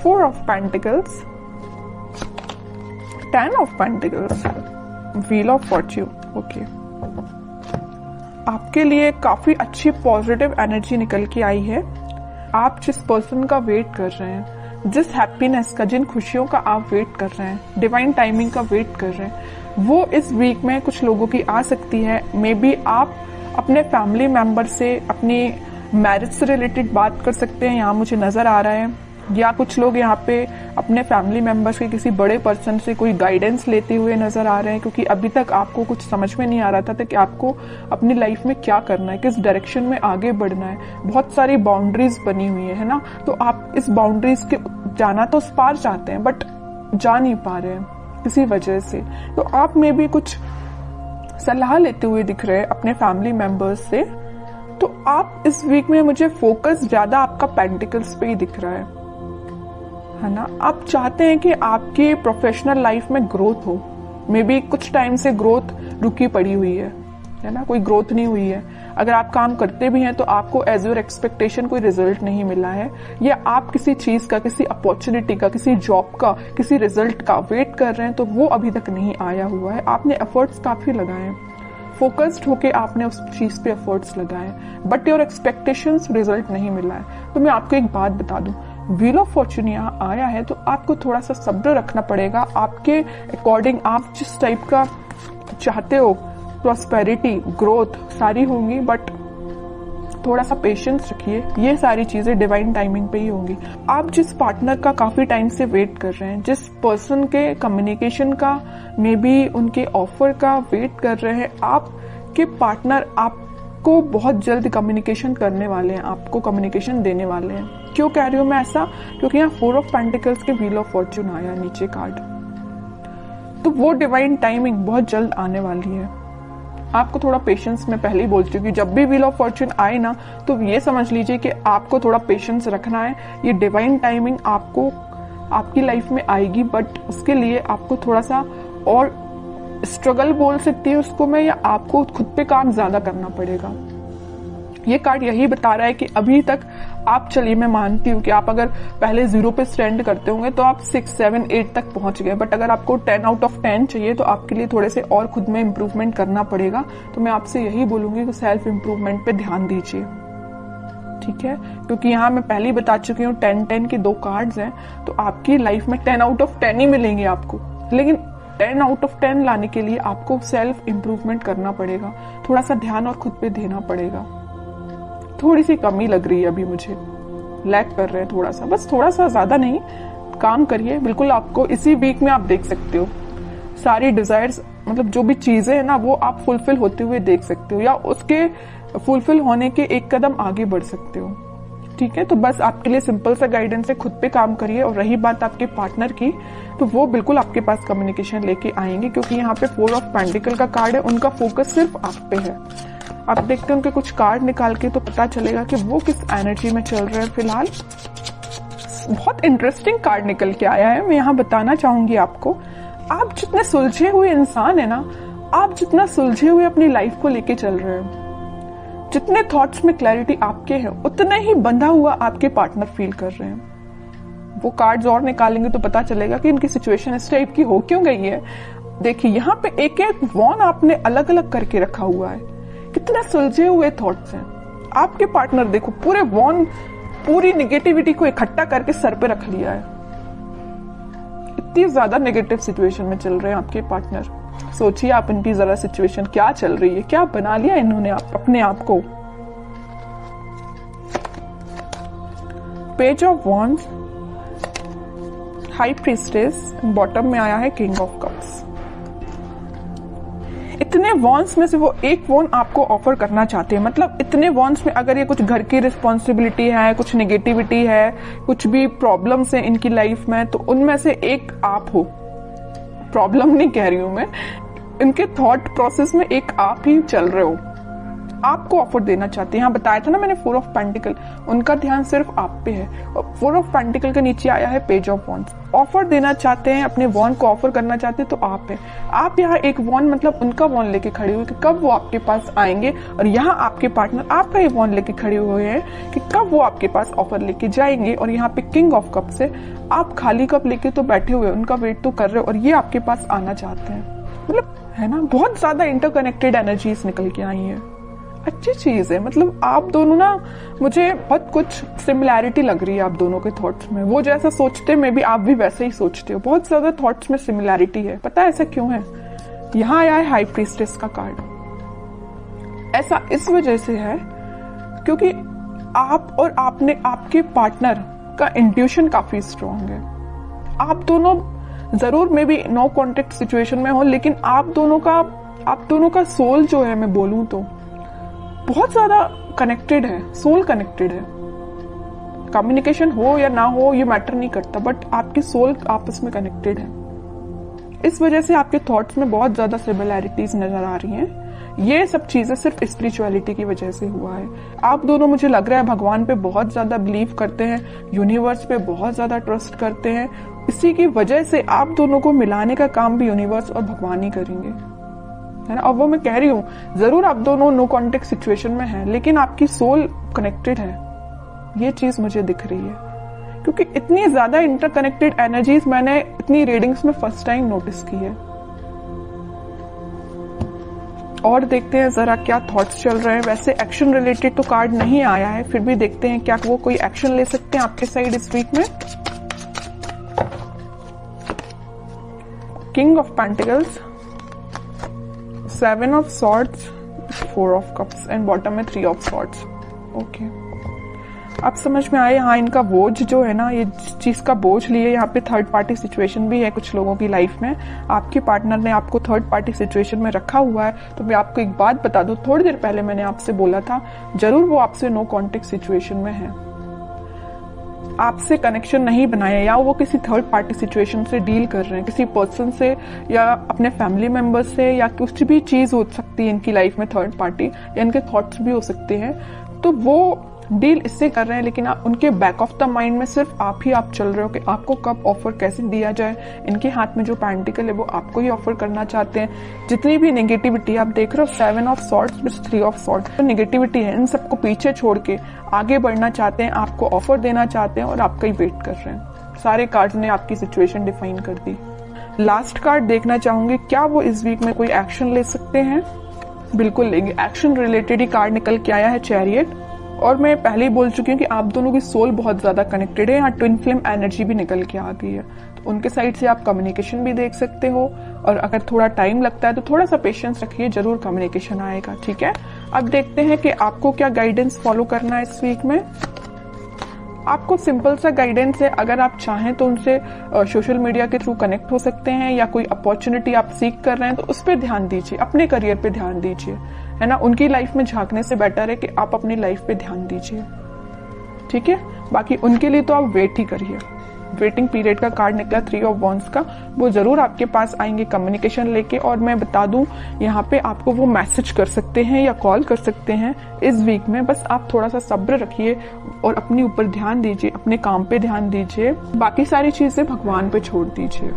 4 of Pentacles, 10 of Pentacles, Wheel of Fortune. Okay, आपके लिए काफी अच्छी पॉजिटिव एनर्जी निकल के आई है। आप जिस पर्सन का वेट कर रहे हैं, जिस हैप्पीनेस का, जिन खुशियों का आप वेट कर रहे हैं, डिवाइन टाइमिंग का वेट कर रहे हैं, वो इस वीक में कुछ लोगों की आ सकती है। मे बी आप अपने फैमिली मेंबर से अपनी मैरिज से रिलेटेड बात कर सकते हैं, यहाँ मुझे नजर आ रहा है। या कुछ लोग यहाँ पे अपने फैमिली मेंबर्स के किसी बड़े पर्सन से कोई गाइडेंस लेते हुए नजर आ रहे हैं, क्योंकि अभी तक आपको कुछ समझ में नहीं आ रहा था कि आपको अपनी लाइफ में क्या करना है, किस डायरेक्शन में आगे बढ़ना है। बहुत सारी बाउंड्रीज बनी हुई है ना, तो आप इस बाउंड्रीज के जाना तो उस पार चाहते हैं, बट जा नहीं पा रहे हैं किसी वजह से। तो आप में भी कुछ सलाह लेते हुए दिख रहे हैं अपने फैमिली मेंबर्स से। तो आप इस वीक में, मुझे फोकस ज्यादा आपका पेंटिकल्स पे ही दिख रहा है ना। आप चाहते हैं कि आपकी प्रोफेशनल लाइफ में ग्रोथ हो। मे बी कुछ टाइम से ग्रोथ रुकी पड़ी हुई है ना, कोई ग्रोथ नहीं हुई है। अगर आप काम करते भी हैं तो आपको एज योर एक्सपेक्टेशन कोई रिजल्ट नहीं मिला है, या आप किसी चीज का, किसी अपॉर्चुनिटी का, किसी जॉब का, किसी रिजल्ट का वेट कर रहे हैं तो वो अभी तक नहीं आया हुआ है। आपने एफर्ट्स काफी लगाए हैं, फोकस्ड होके आपने उस चीज पे एफर्ट्स लगाए, बट योर एक्सपेक्टेशंस रिजल्ट नहीं मिला है। तो मैं आपको एक बात बता दूं, व्हील ऑफ फॉर्चून यहाँ आया है तो आपको थोड़ा सा सब्र रखना पड़ेगा। आपके अकॉर्डिंग आप जिस टाइप का चाहते हो, प्रॉस्पेरिटी, ग्रोथ सारी होंगी, बट थोड़ा सा पेशेंस रखिए। ये सारी चीजें डिवाइन टाइमिंग पे ही होंगी। आप जिस पार्टनर का काफी टाइम से वेट कर रहे हैं, जिस पर्सन के कम्युनिकेशन का, मे बी उनके ऑफर का वेट कर रहे हैं, आपके पार्टनर आपको बहुत जल्द कम्युनिकेशन करने वाले हैं, आपको कम्युनिकेशन देने वाले हैं। क्यों कह रही हूं मैं ऐसा? क्योंकि यहाँ 4 ऑफ पेंटिकल्स के व्हील ऑफ फॉर्चून आया नीचे कार्ड, तो वो डिवाइन टाइमिंग बहुत जल्द आने वाली है। आपको थोड़ा पेशेंस, मैं पहले ही बोल चुकी हूँ, जब भी व्हील ऑफ फॉर्चून आए ना तो ये समझ लीजिए कि आपको थोड़ा पेशेंस रखना है। ये डिवाइन टाइमिंग आपको आपकी लाइफ में आएगी, बट उसके लिए आपको थोड़ा सा और स्ट्रगल बोल सकती है उसको मैं, या आपको खुद पे काम ज्यादा करना पड़ेगा। ये कार्ड यही बता रहा है कि अभी तक आप, चलिए मैं मानती हूँ कि आप अगर पहले 0 पे स्टैंड करते होंगे तो आप 6, 7, 8 तक पहुंच गए, बट अगर आपको 10 आउट ऑफ 10 चाहिए तो आपके लिए थोड़े से और खुद में इम्प्रूवमेंट करना पड़ेगा। तो मैं आपसे यही बोलूंगी कि सेल्फ इम्प्रूवमेंट पे ध्यान दीजिए, ठीक है? क्योंकि यहाँ मैं पहले ही बता चुकी हूँ 10-10 के 2 कार्ड्स हैं, तो आपकी लाइफ में 10 आउट ऑफ 10 ही मिलेंगे आपको, लेकिन 10 आउट ऑफ 10 लाने के लिए आपको सेल्फ इम्प्रूवमेंट करना पड़ेगा, थोड़ा सा ध्यान और खुद पे देना पड़ेगा। थोड़ी सी कमी लग रही है अभी मुझे, लैग कर रहे हैं थोड़ा सा, बस थोड़ा सा, ज्यादा नहीं। काम करिए, बिल्कुल आपको इसी वीक में आप देख सकते हो सारी डिजायर्स, मतलब जो भी चीजें हैं ना वो आप फुलफिल होते हुए देख सकते हो, या उसके फुलफिल होने के एक कदम आगे बढ़ सकते हो, ठीक है? तो बस आपके लिए सिंपल सा गाइडेंस है, खुद पे काम करिए। और रही बात आपके पार्टनर की, तो वो बिल्कुल आपके पास कम्युनिकेशन लेके आएंगे, क्योंकि यहाँ पे 4 ऑफ पेंटिकल का कार्ड है, उनका फोकस सिर्फ आप पे है। आप देखते हैं उनके कुछ कार्ड निकाल के तो पता चलेगा कि वो किस एनर्जी में चल रहे हैं फिलहाल। बहुत इंटरेस्टिंग कार्ड निकल के आया है, मैं यहाँ बताना चाहूंगी आपको। आप जितने सुलझे हुए इंसान है ना, आप जितना सुलझे हुए अपनी लाइफ को लेके चल रहे हैं, जितने थॉट्स में क्लैरिटी आपके हैं, उतना ही बंधा हुआ आपके पार्टनर फील कर रहे हैं। वो कार्ड्स और निकालेंगे तो पता चलेगा कि इनकी सिचुएशन इस टाइप की हो क्यों गई है। देखिए यहाँ पे एक एक वॉन आपने अलग अलग करके रखा हुआ है, कितने सुलझे हुए थॉट्स हैं आपके पार्टनर। देखो पूरे वॉन, पूरी निगेटिविटी को इकट्ठा करके सर पे रख लिया है। इतनी ज्यादा नेगेटिव सिचुएशन में चल रहे हैं आपके पार्टनर। सोचिए आप इनकी जरा सिचुएशन क्या चल रही है, क्या बना लिया इन्होंने अपने आप को। Page of wands, high priestess, bottom में आया है किंग ऑफ कप्स। इतने वॉन्स में से वो एक वॉन आपको ऑफर करना चाहते हैं, मतलब इतने वॉन्स में अगर ये कुछ घर की रिस्पॉन्सिबिलिटी है, कुछ नेगेटिविटी है, कुछ भी प्रॉब्लम्स है इनकी लाइफ में, तो उनमें से एक आप हो। प्रॉब्लम नहीं कह रही हूं मैं, इनके थॉट प्रोसेस में एक आप ही चल रहे हो। आपको ऑफर देना चाहते हैं। यहाँ बताया था ना मैंने 4 ऑफ पेंटिकल, उनका ध्यान सिर्फ आप पे है। और 4 ऑफ पेंटिकल के नीचे आया है पेज ऑफ वॉन्ड्स। ऑफर देना चाहते हैं, अपने वॉन्ड को ऑफर करना चाहते हैं तो आप है। आप यहाँ एक वॉन्ड मतलब उनका वॉन्ड लेके खड़े हुए कि कब वो आपके पास आएंगे, और यहाँ आपके पार्टनर आपका ही वॉन्ड लेके खड़े हुए हैं कि कब वो आपके पास ऑफर लेके जाएंगे। और यहाँ पे किंग ऑफ कप्स है, आप खाली कप लेके तो बैठे हुए, उनका वेट तो कर रहे हो और ये आपके पास आना चाहते हैं। मतलब है ना, बहुत ज्यादा इंटरकनेक्टेड एनर्जीज निकल के आई है। अच्छी चीज है। मतलब आप दोनों ना, मुझे बहुत कुछ सिमिलैरिटी लग रही है आप दोनों के थॉट्स में। वो जैसा सोचते हैं, मे बी आप भी वैसे ही सोचते हो। बहुत ज्यादा थॉट्स में सिमिलैरिटी है। पता है ऐसा क्यों है? यहाँ आया है हाई प्रीस्टेस का कार्ड। ऐसा इस वजह से है क्योंकि आप और आपके पार्टनर का इंट्यूशन काफी स्ट्रांग है। आप दोनों जरूर maybe no contact situation में हो, लेकिन आप दोनों का सोल जो है, मैं बोलूं तो बहुत ज्यादा कनेक्टेड है। सोल कनेक्टेड है। कम्युनिकेशन हो या ना हो ये मैटर नहीं करता, बट आपकी सोल आपस में कनेक्टेड है। इस वजह से आपके थॉट्स में बहुत ज्यादा सिमिलैरिटीज नजर आ रही हैं। ये सब चीजें सिर्फ स्पिरिचुअलिटी की वजह से हुआ है। आप दोनों, मुझे लग रहा है, भगवान पे बहुत ज्यादा बिलीव करते हैं, यूनिवर्स पे बहुत ज्यादा ट्रस्ट करते हैं। इसी की वजह से आप दोनों को मिलाने का काम भी यूनिवर्स और भगवान ही करेंगे, है ना। अब वो मैं कह रही हूँ, जरूर आप दोनों नो कॉन्टेक्ट सिचुएशन में हैं, लेकिन आपकी सोल कनेक्टेड है। ये चीज मुझे दिख रही है, क्योंकि इतनी ज्यादा इंटरकनेक्टेड एनर्जीज मैंने इतनी रीडिंग्स में फर्स्ट टाइम नोटिस की है। और देखते हैं जरा क्या थॉट्स चल रहे हैं। वैसे एक्शन रिलेटेड तो कार्ड नहीं आया है, फिर भी देखते हैं क्या वो कोई एक्शन ले सकते हैं आपके साइड इस वीक में। King of pentacles, 7 of swords, 4 of cups and bottom में 3 ऑफ सॉर्ड्स। ओके, अब समझ में आए। हाँ, इनका बोझ जो है ना, ये जिस चीज का बोझ लिए, यहाँ पे थर्ड पार्टी सिचुएशन भी है कुछ लोगों की लाइफ में। आपके पार्टनर ने आपको थर्ड पार्टी सिचुएशन में रखा हुआ है। तो मैं आपको एक बात बता दूं, थोड़ी देर पहले मैंने आपसे बोला था, जरूर वो आपसे नो कॉन्टेक्ट सिचुएशन में है, आपसे कनेक्शन नहीं बनाया, या वो किसी थर्ड पार्टी सिचुएशन से डील कर रहे हैं, किसी पर्सन से या अपने फैमिली मेंबर्स से, या कुछ भी चीज हो सकती है इनकी लाइफ में थर्ड पार्टी, या इनके थॉट्स भी हो सकते हैं। तो वो डील इससे कर रहे हैं, लेकिन उनके बैक ऑफ द माइंड में सिर्फ आप चल रहे हो कि आपको कब ऑफर कैसे दिया जाए। इनके हाथ में जो पेंटिकल है वो आपको ही ऑफर करना चाहते हैं। जितनी भी नेगेटिविटी आप देख रहे हो, 7 of swords with 3 of swords, तो नेगेटिविटी है, इन सबको पीछे छोड़ के आगे बढ़ना चाहते हैं, आपको ऑफर देना चाहते हैं और आपका ही वेट कर रहे हैं। सारे कार्ड्स ने आपकी सिचुएशन डिफाइन कर दी। लास्ट कार्ड देखना चाहूंगी, क्या वो इस वीक में कोई एक्शन ले सकते हैं? बिल्कुल लेंगे। एक्शन रिलेटेड ही कार्ड निकल के आया है, चैरियट। और मैं पहले ही बोल चुकी हूँ कि आप दोनों की सोल बहुत ज्यादा कनेक्टेड है। यहाँ ट्विन फ्लेम एनर्जी भी निकल के आ गई है, तो उनके साइड से आप कम्युनिकेशन भी देख सकते हो। और अगर थोड़ा टाइम लगता है तो थोड़ा सा पेशेंस रखिए, जरूर कम्युनिकेशन आएगा। ठीक है, अब देखते हैं कि आपको क्या गाइडेंस फॉलो करना है इस वीक में। आपको सिंपल सा गाइडेंस है, अगर आप चाहें तो उनसे सोशल मीडिया के थ्रू कनेक्ट हो सकते हैं, या कोई अपॉर्चुनिटी आप सीख कर रहे हैं तो उस पर ध्यान दीजिए, अपने करियर पे ध्यान दीजिए, है ना। उनकी लाइफ में झांकने से बेटर है कि आप अपनी लाइफ पे ध्यान दीजिए। ठीक है, बाकी उनके लिए तो आप वेट ही करिए। वेटिंग पीरियड का कार्ड निकला 3 ऑफ वॉन्ड्स का, वो जरूर आपके पास आएंगे कम्युनिकेशन लेके। और मैं बता दूं, यहाँ पे आपको वो मैसेज कर सकते हैं या कॉल कर सकते हैं इस वीक में। बस आप थोड़ा सा सब्र रखिए और अपने ऊपर ध्यान दीजिए, अपने काम पे ध्यान दीजिए, बाकी सारी चीजें भगवान पे छोड़ दीजिए।